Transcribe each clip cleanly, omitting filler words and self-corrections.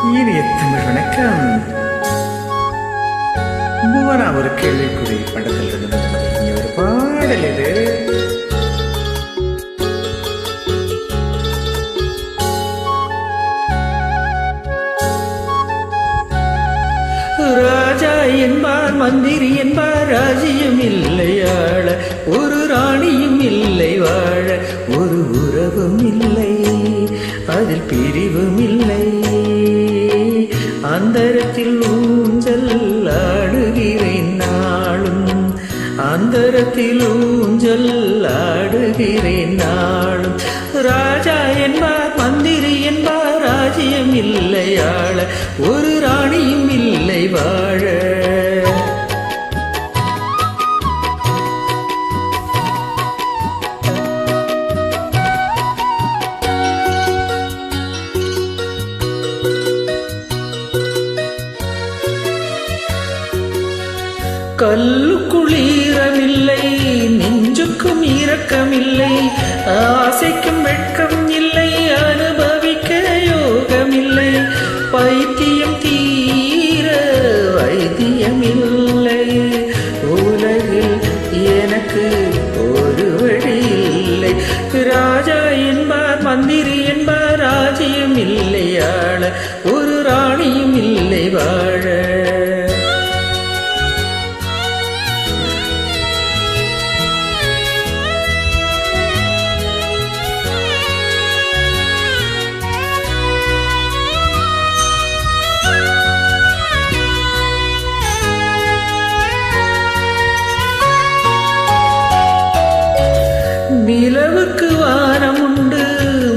இனிய தமிழ் வணக்கம். புவனா ஒரு கேள்விக்குறி படத்தில் இருந்து இனி ஒரு பாடல் இது. ராஜா என்பார் மந்திரி என்பார் ராஜ்யம் இல்லை ஆள, ஒரு ராணியும் இல்லை வாழ, ஒரு உறவும் இல்லை அதில் பிரிவும் இல்லை. அந்தரத்தில் ஊஞ்சல் ஆடுகிறேன் நாளும், அந்தரத்தில் ஊஞ்சல் ஆடுகிறேன் நாளும். ராஜா என்பார் மந்திரி என்பார் ராஜ்யம் இல்லை ஆள, ஒரு ராணியும் இல்லை வாழ. கல்லுக்குள் ஈரமில்லை, நெஞ்சுக்கும் இரக்கமில்லை, ஆசைக்கும் வெட்கம் இல்லை, அனுபவிக்க யோகமில்லை. பைத்தியம் தீர வைத்தியமில்லை, உலகில் எனக்கு ஒரு வழி இல்லை. ராஜா என்பார் மந்திரி என்பார் ராஜ்யம் இல்லை ஆள, ஒரு ராணியும் இல்லை வாழ. நிலவுக்கு வானம் உண்டு,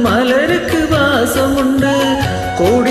மலருக்கு வாசம் உண்டு, கோடி